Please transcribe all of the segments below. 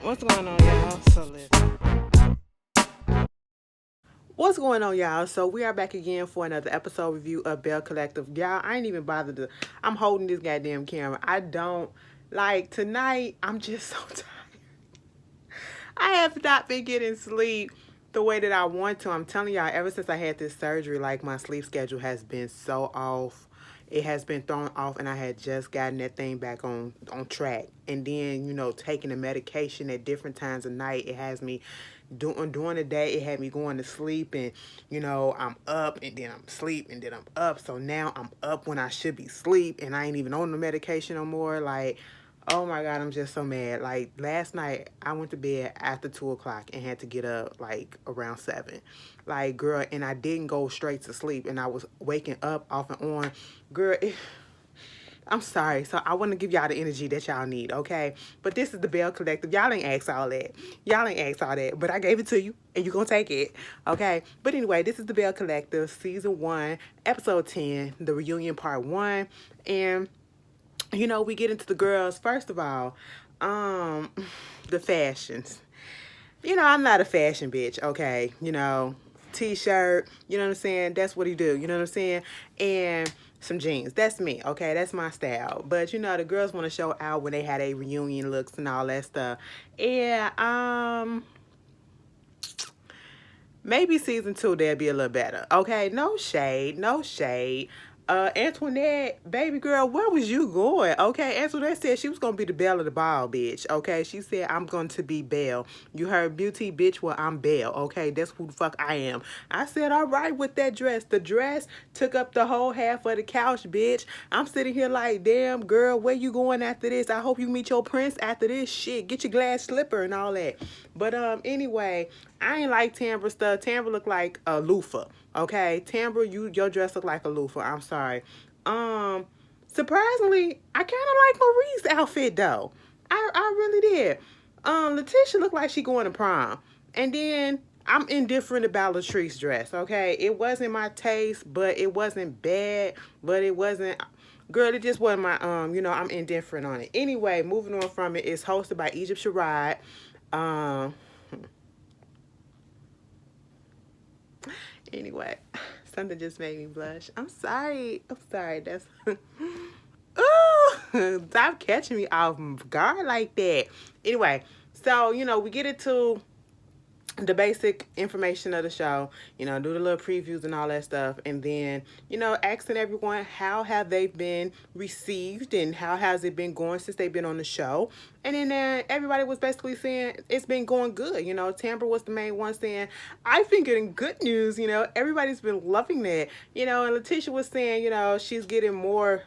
What's going on, y'all? What's going on, y'all? So we are back again for another episode review of Belle Collective. Y'all, I ain't even bothered to. I'm holding this goddamn camera. I don't like tonight. I'm just so tired. I have not been getting sleep the way that I want to. I'm telling y'all, ever since I had this surgery, like my sleep schedule has been so off. It has been thrown off, and I had just gotten that thing back on track. And then, taking the medication at different times of night, it has me during the day. It had me going to sleep, and I'm up, and then I'm asleep, and then I'm up. So now I'm up when I should be asleep, and I ain't even on the medication no more. Like, oh my God, I'm just so mad. Like last night, I went to bed after 2 o'clock and had to get up like around 7. Like, girl, and I didn't go straight to sleep, and I was waking up off and on. Girl, I'm sorry. So I want to give y'all the energy that y'all need, okay? But this is the Belle Collective. Y'all ain't asked all that. Y'all ain't asked all that, but I gave it to you, and you gonna take it, okay? But anyway, this is the Belle Collective, Season 1, Episode 10, the reunion part 1, and we get into the girls. First of all, um, the fashions. I'm not a fashion bitch, okay? T-shirt, you know what I'm saying? That's what he do, you know what I'm saying? And some jeans. That's me, okay? That's my style. But the girls want to show out when they had a reunion looks and all that stuff. Yeah, maybe season 2 they'll be a little better. Okay, no shade, no shade. Antoinette, baby girl, where was you going? Okay, Antoinette said she was gonna be the belle of the ball, bitch. Okay, she said I'm going to be Belle. You heard beauty, bitch. Well, I'm Belle. Okay, that's who the fuck I am. I said all right with that dress. The dress took up the whole half of the couch, bitch. I'm sitting here like, damn girl, where you going after this? I hope you meet your prince after this shit. Get your glass slipper and all that. But anyway, I ain't like Tambra stuff. Tambra look like a loofah. Okay, Tambra, your dress look like a loofah. I'm sorry. Um, Surprisingly, I kind of like Marie's outfit though. I really did. Letitia looked like she going to prom, and then I'm indifferent about Latrice's dress. Okay, it wasn't my taste, but it wasn't bad. But it wasn't. Girl, it just wasn't my I'm indifferent on it. Anyway, moving on from it, it's hosted by Egypt Sherrod. Um, Anyway, something just made me blush. I'm sorry. I'm sorry. That's. Ooh, stop catching me off guard like that. Anyway, so we get into the basic information of the show, do the little previews and all that stuff, and then, asking everyone how have they been received and how has it been going since they've been on the show. And then everybody was basically saying it's been going good. Tambra was the main one saying, I've been getting good news, everybody's been loving that, and Letitia was saying, she's getting more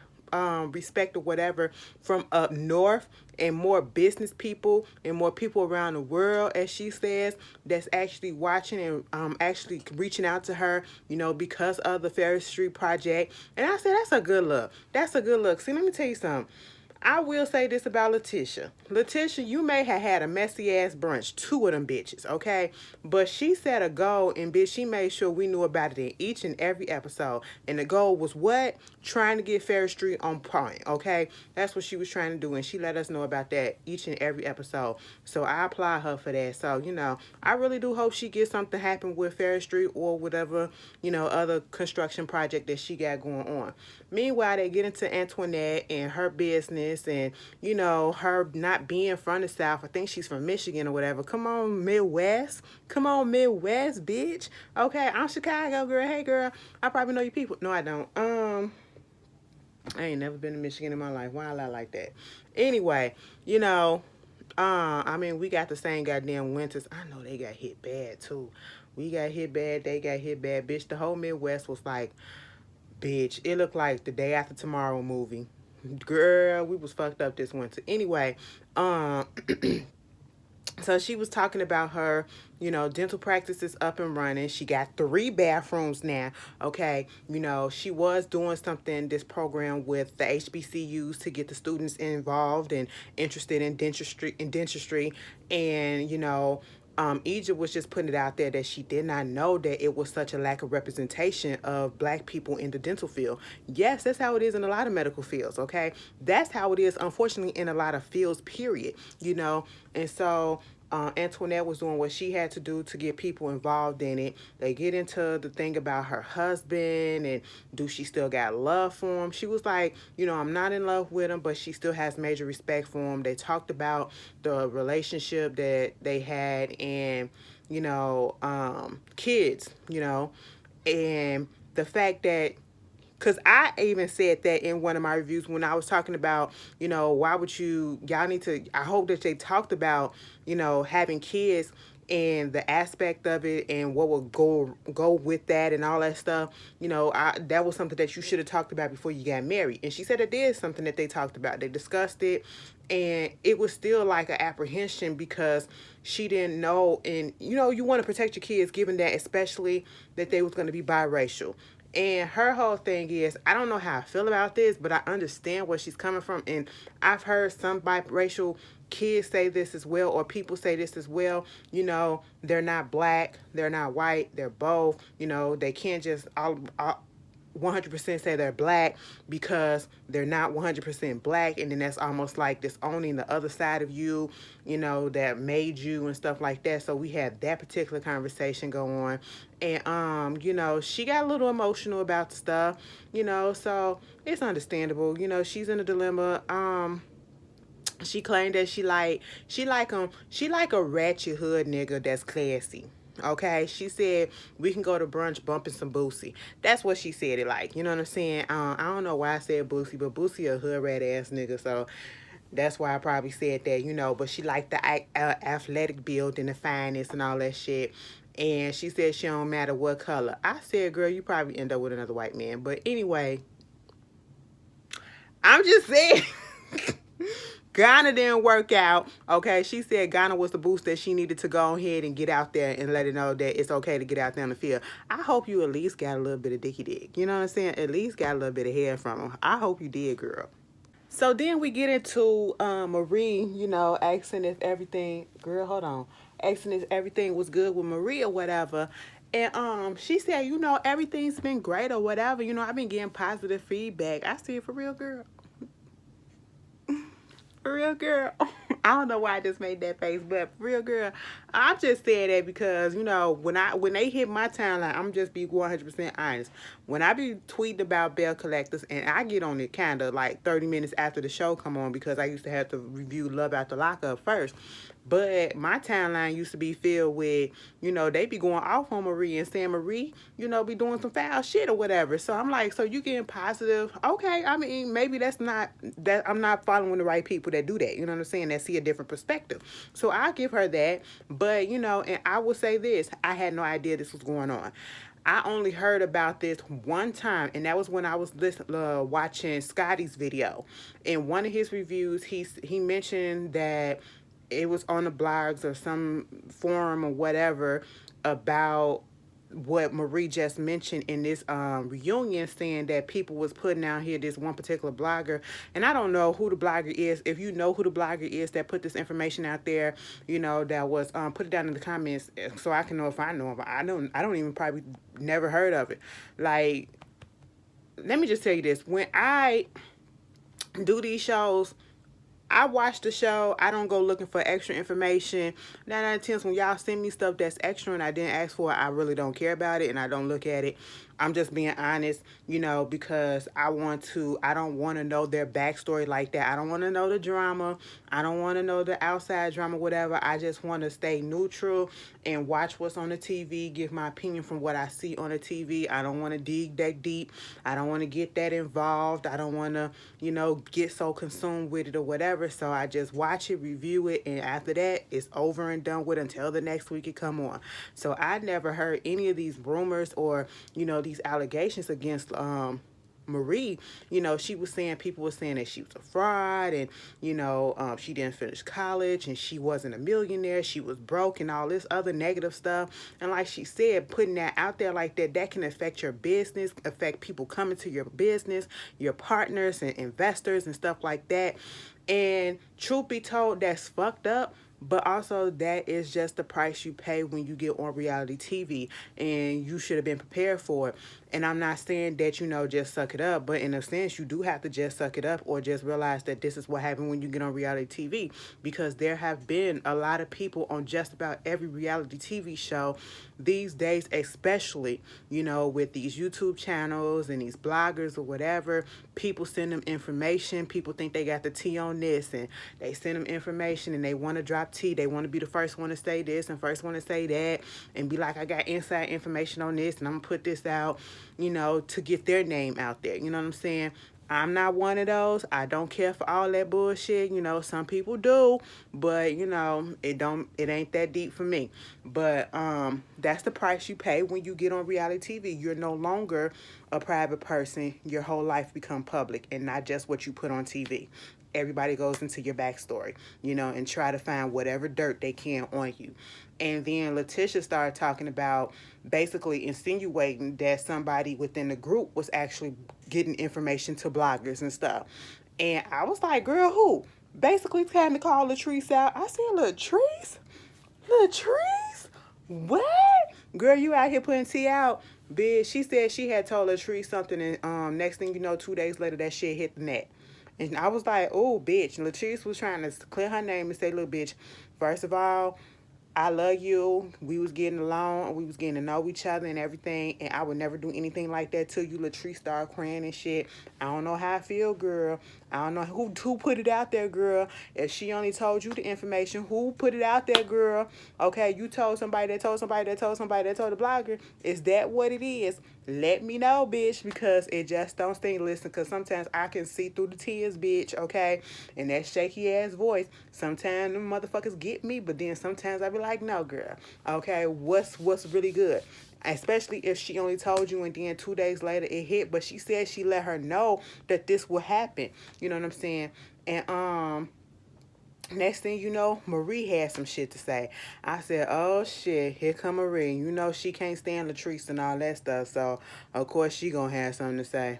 respect or whatever from up north, and more business people and more people around the world, as she says, that's actually watching and actually reaching out to her, because of the Ferris Street project. And I said, that's a good look. That's a good look. See, let me tell you something. I will say this about Letitia. Letitia, you may have had a messy ass brunch, 2 of them bitches, okay? But she set a goal, and bitch, she made sure we knew about it in each and every episode. And the goal was what? Trying to get Ferris Street on point, okay? That's what she was trying to do, and she let us know about that each and every episode. So I applaud her for that. So, I really do hope she gets something happen with Ferris Street or whatever, other construction project that she got going on. Meanwhile, they get into Antoinette and her business, and her not being from the South. I think she's from Michigan or whatever. Come on, Midwest. Come on, Midwest, bitch. Okay, I'm Chicago, girl. Hey, girl. I probably know you people. No, I don't. I ain't never been to Michigan in my life. Why I lie like that? Anyway, I mean, we got the same goddamn winters. I know they got hit bad too. We got hit bad. They got hit bad, bitch. The whole Midwest was like, bitch. It looked like the Day After Tomorrow movie. Girl, we was fucked up this winter. Anyway, um, so she was talking about her, dental practice is up and running. She got 3 bathrooms now. Okay. She was doing something, this program with the HBCUs to get the students involved and interested in dentistry and, Egypt was just putting it out there that she did not know that it was such a lack of representation of black people in the dental field. Yes, that's how it is in a lot of medical fields, okay? That's how it is, unfortunately, in a lot of fields, period, you know? And so Antoinette was doing what she had to do to get people involved in it. They get into the thing about her husband and do she still got love for him. She was like, you know, I'm not in love with him, but she still has major respect for him. They talked about the relationship that they had and, you know, kids, you know, and the fact that because I even said that in one of my reviews when I was talking about, you know, why would y'all need to, I hope that they talked about, you know, having kids and the aspect of it and what would go with that and all that stuff. You know, that was something that you should have talked about before you got married. And she said it is something that they talked about. They discussed it, and it was still like an apprehension because she didn't know. And you know, you want to protect your kids, given that especially that they was going to be biracial. And her whole thing is, I don't know how I feel about this, but I understand where she's coming from. And I've heard some biracial kids say this as well, or people say this as well. You know, they're not black, they're not white, they're both. You know, they can't just all 100% say they're black because they're not 100% black, and then that's almost like disowning the other side of you, you know, that made you and stuff like that. So we had that particular conversation go on, and you know, she got a little emotional about the stuff, you know, so it's understandable. You know, she's in a dilemma. She claimed that she like a ratchet hood nigga that's classy. Okay, she said we can go to brunch bumping some Boosie. That's what she said it like. You know what I'm saying? I don't know why I said Boosie, but Boosie a hood rat ass nigga, so that's why I probably said that. You know, but she liked the athletic build and the fineness and all that shit. And she said she don't matter what color. I said, girl, you probably end up with another white man. But anyway, I'm just saying. Ghana didn't work out. Okay, she said Ghana was the boost that she needed to go ahead and get out there and let it know that it's okay to get out there on the field. I hope you at least got a little bit of dicky dick. You know what I'm saying? At least got a little bit of hair from him. I hope you did, girl. So then we get into Marie, you know, asking if everything, girl, hold on, asking if everything was good with Marie or whatever. And she said, you know, everything's been great or whatever. You know, I've been getting positive feedback. I see it for real, girl. For real, girl. I don't know why I just made that face, but for real, girl, I'm just saying that because, you know, when they hit my timeline, I'm just be 100% honest. When I be tweeting about Belle collectors, and I get on it kind of like 30 minutes after the show come on because I used to have to review Love After Lockup first. But my timeline used to be filled with, you know, they be going off on Marie and saying Marie, you know, be doing some foul shit or whatever. So I'm like, so you getting positive? Okay, I mean, maybe that's not, that I'm not following the right people that do that. You know what I'm saying? That see a different perspective. So I give her that. But, you know, and I will say this, I had no idea this was going on. I only heard about this one time, and that was when I was watching Scotty's video. In one of his reviews, he mentioned that it was on the blogs or some forum or whatever about what Marie just mentioned in this reunion, saying that people was putting out here this one particular blogger, and I don't know who the blogger is. If you know who the blogger is that put this information out there, you know, that was put it down in the comments so I can know if I know of it. I don't even probably never heard of it. Like, let me just tell you this: when I do these shows, I watch the show. I don't go looking for extra information. 9 out of 10 when y'all send me stuff that's extra and I didn't ask for it, I really don't care about it and I don't look at it. I'm just being honest, you know, because I don't want to know their backstory like that. I don't want to know the drama. I don't want to know the outside drama, whatever. I just want to stay neutral and watch what's on the TV, give my opinion from what I see on the TV. I don't want to dig that deep. I don't want to get that involved. I don't want to, you know, get so consumed with it or whatever. So I just watch it, review it, and after that, it's over and done with until the next week it come on. So I never heard any of these rumors or, you know, these allegations against Marie. You know, she was saying, people were saying that she was a fraud and, you know, she didn't finish college and she wasn't a millionaire, she was broke and all this other negative stuff. And like she said, putting that out there like that, that can affect your business, affect people coming to your business, your partners and investors and stuff like that. And truth be told, that's fucked up. but also that is just the price you pay when you get on reality TV, and you should have been prepared for it. And I'm not saying that, just suck it up, but in a sense, you do have to just suck it up, or just realize that this is what happened when you get on reality TV, because there have been a lot of people on just about every reality TV show these days, especially, with these YouTube channels and these bloggers or whatever. People send them information. People think they got the tea on this, and they send them information, and they want to drop tea. They want to be the first one to say this and first one to say that, and be like, I got inside information on this, and I'm going to put this out, to get their name out there. You know what I'm saying? I'm not one of those. I don't care for all that bullshit. Some people do, but it ain't that deep for me. But that's the price you pay when you get on reality TV. You're no longer a private person. Your whole life become public, and not just what you put on TV. Everybody goes into your backstory, and try to find whatever dirt they can on you. And then Letitia started talking about basically insinuating that somebody within the group was actually getting information to bloggers and stuff. And I was like, girl, who? Basically trying to call Latrice out. I said, Latrice? Latrice? What? Girl, you out here putting tea out? Bitch, she said she had told Latrice something, and next thing you know, 2 days later, that shit hit the net. And I was like, oh, bitch. Latrice was trying to clear her name and say, look, bitch, first of all, I love you. We was getting along. We was getting to know each other and everything. And I would never do anything like that till you. Latrice started crying and shit. I don't know how I feel, girl. I don't know who put it out there, girl. If she only told you the information, who put it out there, girl? Okay, you told somebody that told somebody that told somebody that told the blogger. Is that what it is? Let me know, bitch, because it just don't stink. Listen, because sometimes I can see through the tears, bitch, okay? And that shaky ass voice. Sometimes them motherfuckers get me, but then sometimes I be like, no, girl, okay? What's really good? Especially if she only told you and then 2 days later it hit, but she said she let her know that this will happen. You know what I'm saying? And next thing you know, Marie had some shit to say. I said, oh shit, here come Marie. She can't stand Latrice and all that stuff, so of course she gonna have something to say.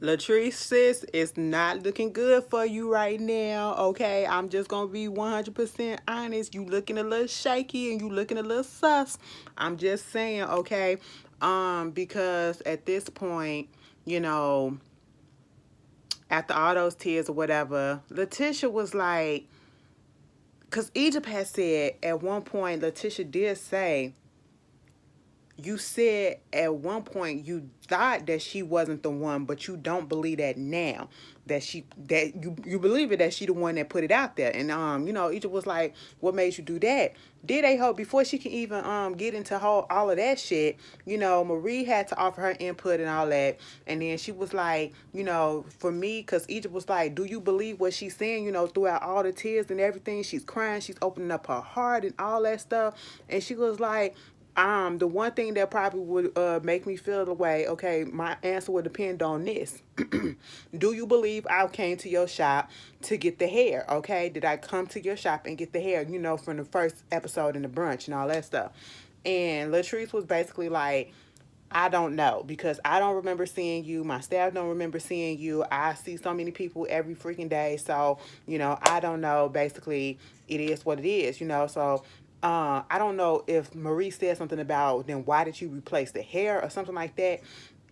Latrice, sis, it's not looking good for you right now, okay? I'm just gonna be 100% honest. You looking a little shaky and you looking a little sus. I'm just saying, okay? Because at this point, you know, after all those tears or whatever, Letitia was like, because Egypt had said at one point, Letitia did say, you said at one point you thought that she wasn't the one, but you don't believe that now. That you believe it, that she the one that put it out there. And Egypt was like, what made you do that? Did they hope before she can even get into all of that shit, Marie had to offer her input and all that. And then she was like, for me, because Egypt was like, do you believe what she's saying, throughout all the tears and everything? She's crying, she's opening up her heart and all that stuff. And she was like, the one thing that probably would make me feel the way, okay, my answer would depend on this. Do you believe I came to your shop to get the hair, okay? Did I come to your shop and get the hair, from the first episode in the brunch and all that stuff? And Latrice was basically like, I don't know, because I don't remember seeing you. My staff don't remember seeing you. I see so many people every freaking day. So, I don't know. Basically, it is what it is, So, I don't know if Marie said something about, then why did you replace the hair or something like that.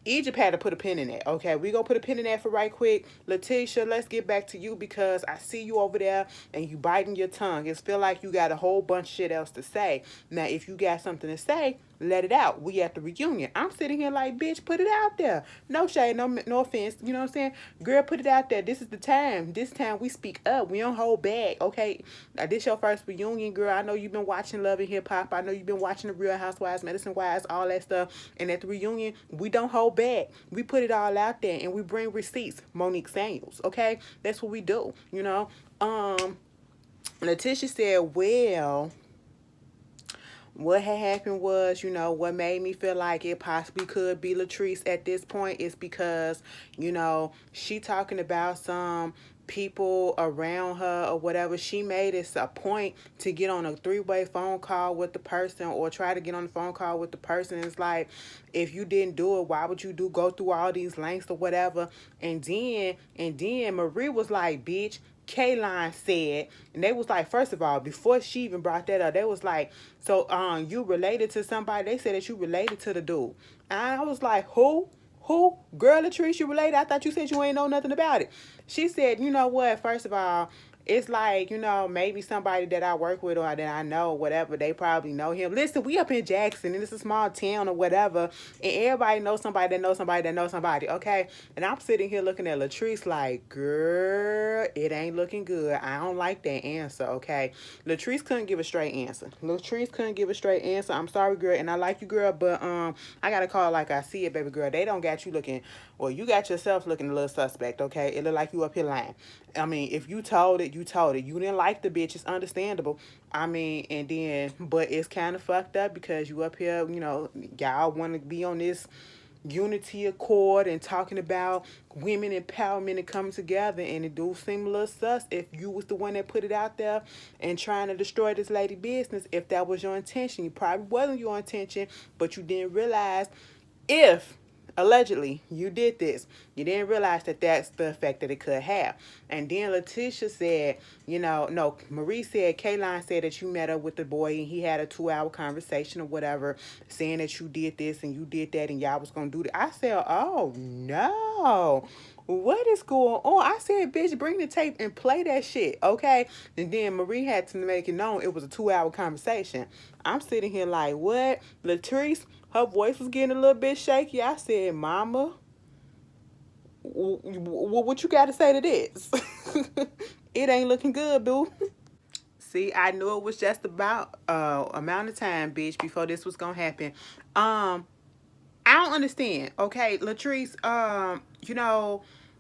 Egypt had to put a pin in it. Okay, we gonna put a pin in that for right quick. Letitia, let's get back to you, because I see you over there and you biting your tongue. It feel like you got a whole bunch of shit else to say. Now, if you got something to say, let it out. We at the reunion. I'm sitting here like, bitch, put it out there. No shade, no offense. You know what I'm saying? Girl, put it out there. This is the time. This time we speak up. We don't hold back. Okay, now this your first reunion, girl. I know you've been watching Love and Hip Hop. I know you've been watching The Real Housewives, Medicine Wives, all that stuff. And at the reunion, we don't hold back. We put it all out there and we bring receipts. Monique Samuels. Okay, that's what we do. Letitia said, well, what had happened was, what made me feel like it possibly could be Latrice at this point is because, she talking about some people around her or whatever. She made it a point to get on a 3-way phone call with the person, or try to get on the phone call with the person. It's like, if you didn't do it, why would you go through all these lengths or whatever? And then Marie was like, bitch, Kaylin said, and they was like, first of all, before she even brought that up, they was like, so you related to somebody? They said that you related to the dude. And I was like, who? Who? Girl, Latrice, you related? I thought you said you ain't know nothing about it. She said, you know what? First of all, it's like, maybe somebody that I work with or that I know, whatever, they probably know him. Listen, we up in Jackson and it's a small town or whatever, and everybody knows somebody that knows somebody that knows somebody, okay? And I'm sitting here looking at Latrice like, girl, it ain't looking good. I don't like that answer, okay? Latrice couldn't give a straight answer. Latrice couldn't give a straight answer. I'm sorry, girl, and I like you, girl, but I gotta call it like I see it, baby girl. They don't got you looking, well, you got yourself looking a little suspect, okay? It look like you up here lying. I mean, if you told it, you told it. You didn't like the bitch, it's understandable. I mean, and then, but it's kind of fucked up because you up here, y'all want to be on this unity accord and talking about women empowerment and coming together, and it do seem a little sus if you was the one that put it out there and trying to destroy this lady business. If that was your intention, it probably wasn't your intention, but you didn't realize, if allegedly you did this, you didn't realize that that's the effect that it could have. And then Letitia said, no, Marie said, Kaylin said that you met up with the boy and he had a 2-hour conversation or whatever, saying that you did this and you did that and y'all was gonna do that. I said, oh no, what is going on? I said, bitch, bring the tape and play that shit, okay? And then Marie had to make it known it was a 2-hour conversation. I'm sitting here like, what? Latrice, her voice was getting a little bit shaky. I said, mama, what you got to say to this? It ain't looking good, boo. See, I knew it was just about amount of time, bitch, before this was gonna happen. I don't understand. Okay, Latrice,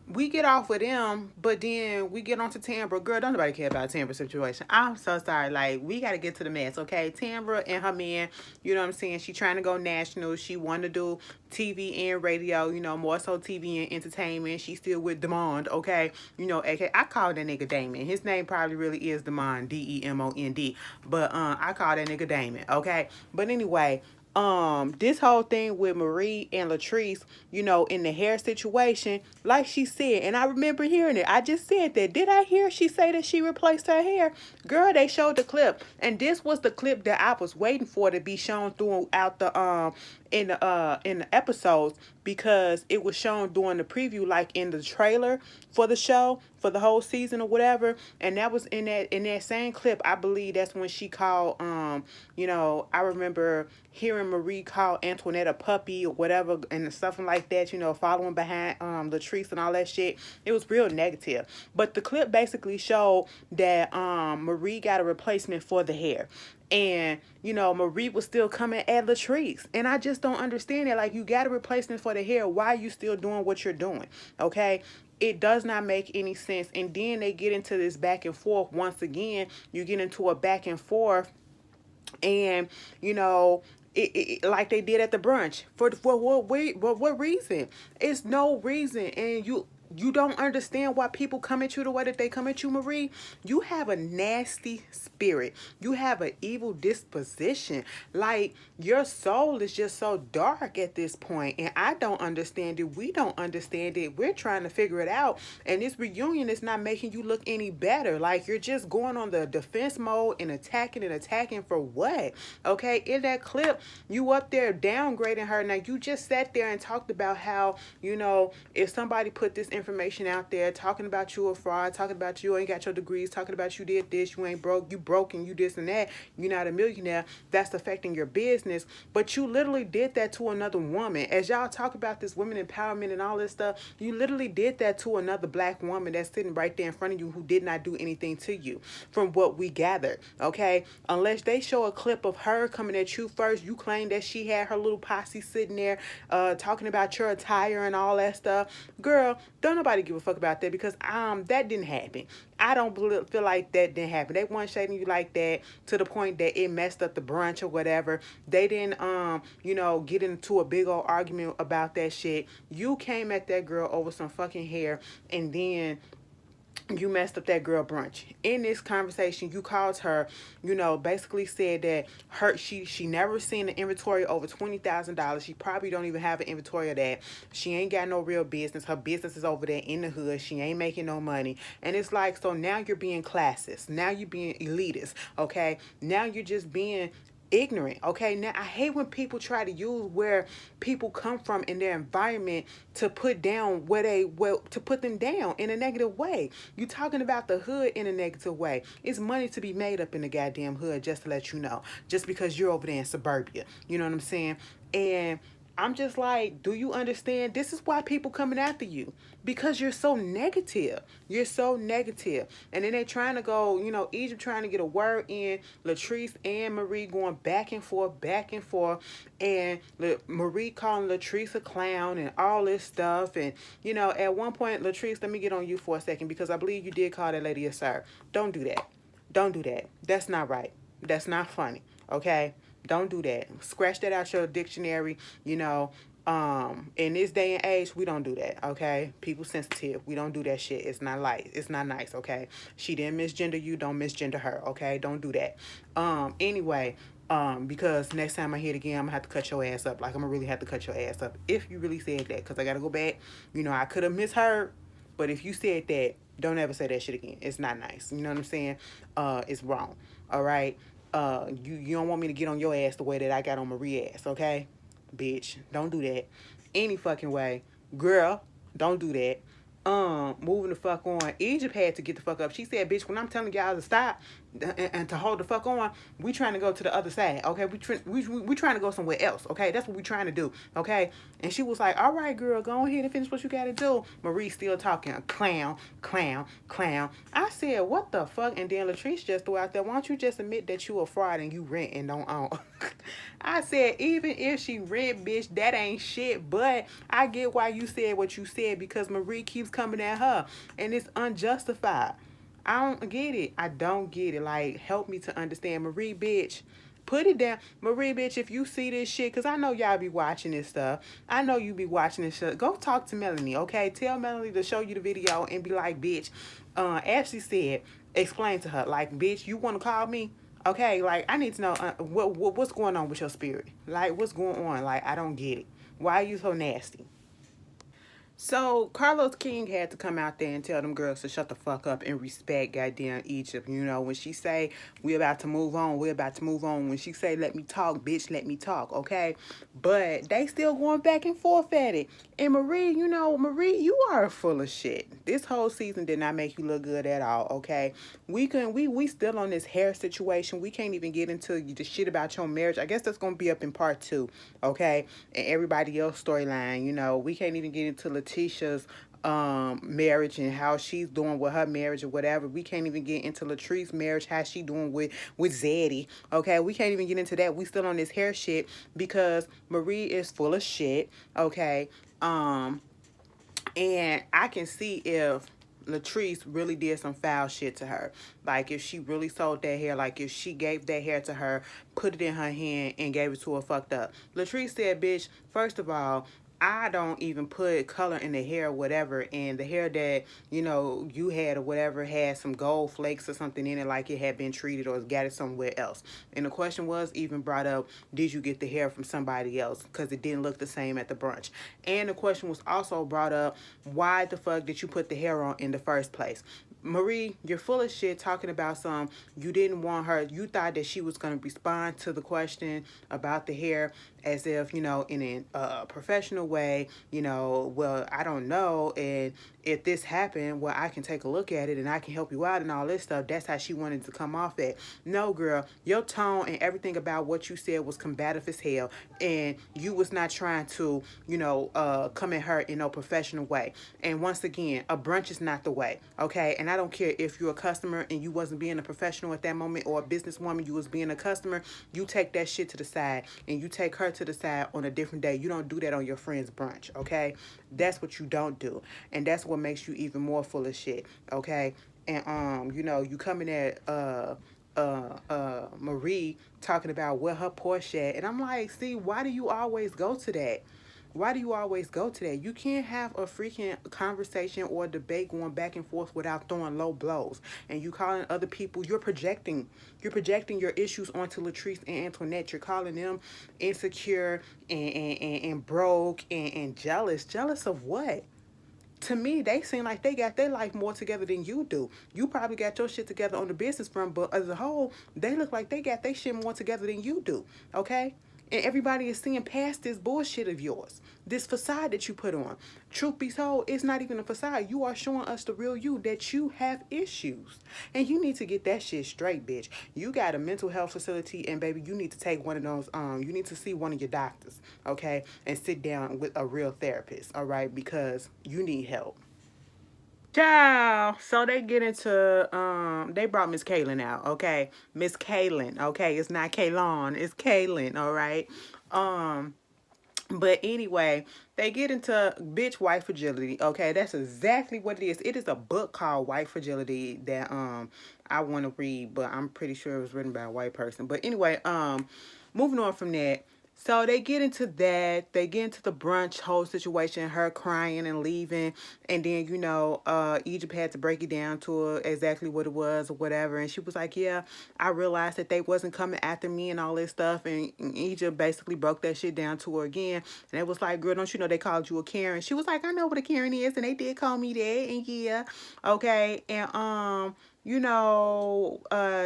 we get off with them, but then we get on to Tambra. Girl, don't nobody care about Tambra's situation. I'm so sorry. Like, we got to get to the mess, okay? Tambra and her man, you know what I'm saying? She trying to go national. She want to do TV and radio, more so TV and entertainment. She still with Demond, okay? AK. I call that nigga Damon. His name probably really is Demond, Demond. But I call that nigga Damon, okay? But anyway, this whole thing with Marie and Latrice, in the hair situation, like she said, and I remember hearing it. I just said that. Did I hear she say that she replaced her hair? Girl, they showed the clip, and this was the clip that I was waiting for to be shown throughout the in the episodes, because it was shown during the preview, like in the trailer for the show for the whole season or whatever. And that was in that same clip. I believe that's when she called I remember hearing Marie call Antoinette a puppy or whatever and something like that, following behind Latrice and all that shit. It was real negative. But the clip basically showed that Marie got a replacement for the hair. And, Marie was still coming at Latrice. And I just don't understand it. Like, you got a replacement for the hair. Why are you still doing what you're doing? Okay? It does not make any sense. And then they get into this back and forth. Once again, you get into a back and forth. And, like they did at the brunch. For what reason? It's no reason. And you don't understand why people come at you the way that they come at you, Marie. You have a nasty spirit. You have an evil disposition. Like, your soul is just so dark at this point. And I don't understand it. We don't understand it. We're trying to figure it out. And this reunion is not making you look any better. Like, you're just going on the defense mode and attacking for what? Okay, in that clip, you up there downgrading her. Now, you just sat there and talked about how, if somebody put this information out there talking about you a fraud, talking about you ain't got your degrees, talking about you did this, you ain't broke, you broke and you this and that, you're not a millionaire, that's affecting your business. But you literally did that to another woman. As y'all talk about this women empowerment and all this stuff, you literally did that to another black woman that's sitting right there in front of you who did not do anything to you, from what we gathered. Okay, unless they show a clip of her coming at you first, you claim that she had her little posse sitting there talking about your attire and all that stuff. Girl, don't nobody give a fuck about that, because that didn't happen. I don't feel like that didn't happen. They weren't shading you like that to the point that it messed up the brunch or whatever. They didn't get into a big old argument about that shit. You came at that girl over some fucking hair, and then you messed up that girl brunch. In this conversation, you called her, basically said that she never seen an inventory over $20,000. She probably don't even have an inventory of that. She ain't got no real business. Her business is over there in the hood. She ain't making no money. And it's like, so now you're being classist. Now you're being elitist. Okay. Now you're just being ignorant. Okay, now I hate when people try to use where people come from in their environment to put down to put them down in a negative way. You talking about the hood in a negative way. It's money to be made up in the goddamn hood, just to let you know, just because you're over there in suburbia. You know what I'm saying? And I'm just like, do you understand? This is why people coming after you, because you're so negative. You're so negative. And then they trying to go, Egypt trying to get a word in. Latrice and Marie going back and forth, back and forth. And Marie calling Latrice a clown and all this stuff. And, at one point, Latrice, let me get on you for a second, because I believe you did call that lady a sir. Don't do that. Don't do that. That's not right. That's not funny. Okay? Don't do that. Scratch that out your dictionary. In this day and age, we don't do that. Okay, people sensitive. We don't do that shit. It's not like, it's not nice. Okay, she didn't misgender you. Don't misgender her. Okay, don't do that. Anyway, because next time I hear it again, I'm gonna have to cut your ass up. Like, I'm gonna really have to cut your ass up if you really said that. Cause I gotta go back. I could have misheard, but if you said that, don't ever say that shit again. It's not nice. You know what I'm saying? It's wrong. All right. You don't want me to get on your ass the way that I got on Marie ass, okay? Bitch, don't do that. Any fucking way. Girl, don't do that. Moving the fuck on. Egypt had to get the fuck up. She said, bitch, when I'm telling y'all to stop and to hold the fuck on, we trying to go to the other side, okay? We trying to go somewhere else, okay? That's what we trying to do, okay? And she was like, all right, girl, go ahead and finish what you got to do. Marie still talking, clown, clown, clown. I said, what the fuck? And then Latrice just threw out there, why don't you just admit that you a fraud and you rent and don't own? I said, even if she rent, bitch, that ain't shit. But I get why you said what you said, because Marie keeps coming at her and it's unjustified. I don't get it. I don't get it. Like, help me to understand. Marie, bitch, put it down. Marie, bitch, if you see this shit, because I know y'all be watching this stuff. I know you be watching this shit. Go talk to Melanie, okay? Tell Melanie to show you the video and be like, bitch, Ashley said, explain to her, like, bitch, you want to call me? Okay, like, I need to know what's going on with your spirit. Like, what's going on? Like, I don't get it. Why are you so nasty? So Carlos King had to come out there and tell them girls to shut the fuck up and respect goddamn Egypt. When she say we about to move on, we about to move on. When she say let me talk, bitch, let me talk, okay? But they still going back and forth at it. And Marie, Marie, you are full of shit. This whole season did not make you look good at all, okay? We still on this hair situation. We can't even get into the shit about your marriage. I guess that's gonna be up in part 2, okay? And everybody else storyline, we can't even get into Letitia's marriage and how she's doing with her marriage or whatever. We can't even get into Latrice's marriage, how she doing with Zeddy. Okay, we can't even get into that. We still on this hair shit because Marie is full of shit. Okay. And I can see if Latrice really did some foul shit to her. Like, if she really sold that hair, like if she gave that hair to her, put it in her hand and gave it to her fucked up. Latrice said, bitch, first of all, I don't even put color in the hair or whatever, and the hair that, you had or whatever had some gold flakes or something in it, like it had been treated or got it somewhere else. And the question was even brought up, did you get the hair from somebody else? Because it didn't look the same at the brunch. And the question was also brought up, why the fuck did you put the hair on in the first place? Marie, you're full of shit talking about you didn't want her, you thought that she was going to respond to the question about the hair as if, in a professional way, well, I don't know, and if this happened, well, I can take a look at it and I can help you out and all this stuff. That's how she wanted to come off at. No, girl, your tone and everything about what you said was combative as hell, and you was not trying to, come at her in no professional way. And once again, a brunch is not the way, okay? And I don't care if you're a customer and you wasn't being a professional at that moment, or a businesswoman, you was being a customer, you take that shit to the side and you take her to the side on a different day. You don't do that on your friend's brunch, okay? That's what you don't do. And that's what makes you even more full of shit, okay? And you coming at Marie talking about where her Porsche at, and I'm like, see, why do you always go to that? Why do you always go to that? You can't have a freaking conversation or debate going back and forth without throwing low blows. And you calling other people, you're projecting your issues onto Latrice and Antoinette. You're calling them insecure and broke and jealous. Jealous of what? To me, they seem like they got their life more together than you do. You probably got your shit together on the business front, but as a whole, they look like they got their shit more together than you do. Okay? And everybody is seeing past this bullshit of yours, this facade that you put on. Truth be told, it's not even a facade. You are showing us the real you, that you have issues. And you need to get that shit straight, bitch. You got a mental health facility, and baby, you need to take one of those, you need to see one of your doctors, okay? And sit down with a real therapist, all right? Because you need help. Ciao. So they get into they brought Miss Kaylin out, okay? Miss Kaylin, okay? It's not Kaylon, it's Kaylin, all right? Um but anyway, they get into bitch white fragility. Okay, that's exactly what it is. It is a book called White Fragility that I want to read, but I'm pretty sure it was written by a white person. But anyway, moving on from that. So they get into that. They get into the brunch whole situation, her crying and leaving. And then, Egypt had to break it down to her exactly what it was or whatever. And she was like, yeah, I realized that they wasn't coming after me and all this stuff. And Egypt basically broke that shit down to her again. And it was like, girl, don't you know they called you a Karen? She was like, I know what a Karen is. And they did call me that. And yeah, okay. And,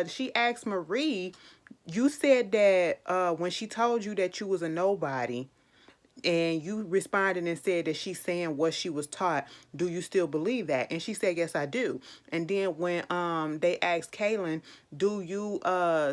she asked Marie, you said that when she told you that you was a nobody, and you responded and said that she's saying what she was taught, do you still believe that? And she said, yes, I do. And then when they asked Kaylin, do you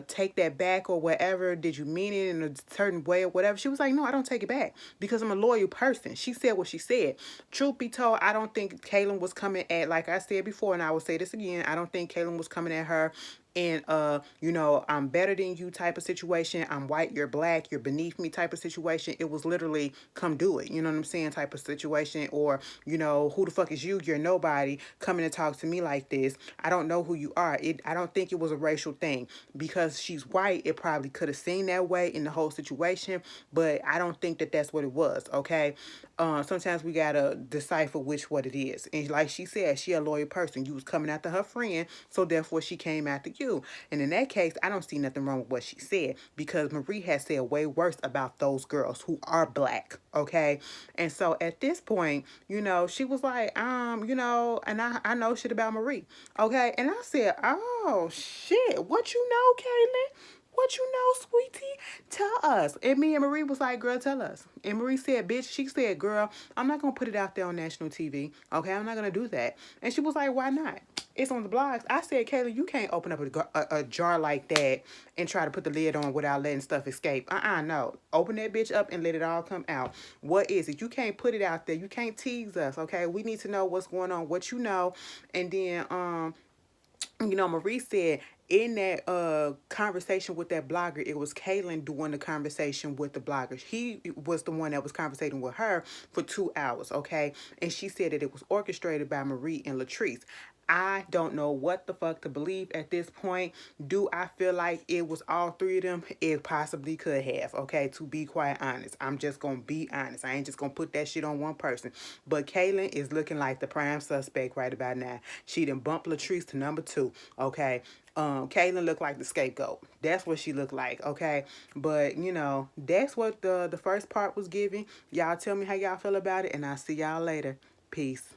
take that back or whatever, did you mean it in a certain way or whatever, she was like, no, I don't take it back because I'm a loyal person. She said what she said. Truth be told, I don't think Kaylin was coming at, like I said before, and I will say this again, I don't think Kaylin was coming at her in I'm better than you type of situation, I'm white, you're black, you're beneath me type of situation. It was literally come do it, you know what I'm saying, type of situation. Or who the fuck is you, you're nobody coming to talk to me like this, I don't know who you are. I don't think it was a racial thing. Because she's white, it probably could have seemed that way in the whole situation, but I don't think that that's what it was. Okay, sometimes we gotta decipher what it is. And like she said, she a loyal person. You was coming after her friend, so therefore she came after you. And in that case, I don't see nothing wrong with what she said, because Marie has said way worse about those girls who are black. Okay, and so at this point, she was like, and I know shit about Marie. Okay, and I said, oh shit, what you know, Kaylin? What you know, sweetie? Tell us. And me and Marie was like, girl, tell us. And Marie said, bitch, she said, girl, I'm not going to put it out there on national TV. Okay, I'm not going to do that. And she was like, why not? It's on the blogs. I said, Kaylin, you can't open up a jar like that and try to put the lid on without letting stuff escape. No. Open that bitch up and let it all come out. What is it? You can't put it out there. You can't tease us, okay? We need to know what's going on, what you know. And then, Marie said in that conversation with that blogger, it was Kaylin doing the conversation with the blogger. He was the one that was conversating with her for 2 hours, okay? And she said that it was orchestrated by Marie and Latrice. I don't know what the fuck to believe at this point. Do I feel like it was all three of them? It possibly could have, okay? To be quite honest. I'm just going to be honest. I ain't just going to put that shit on one person. But Kaylin is looking like the prime suspect right about now. She done bumped Latrice to number 2, okay? Kaylin looked like the scapegoat. That's what she looked like, okay? But, that's what the first part was giving. Y'all tell me how y'all feel about it, and I'll see y'all later. Peace.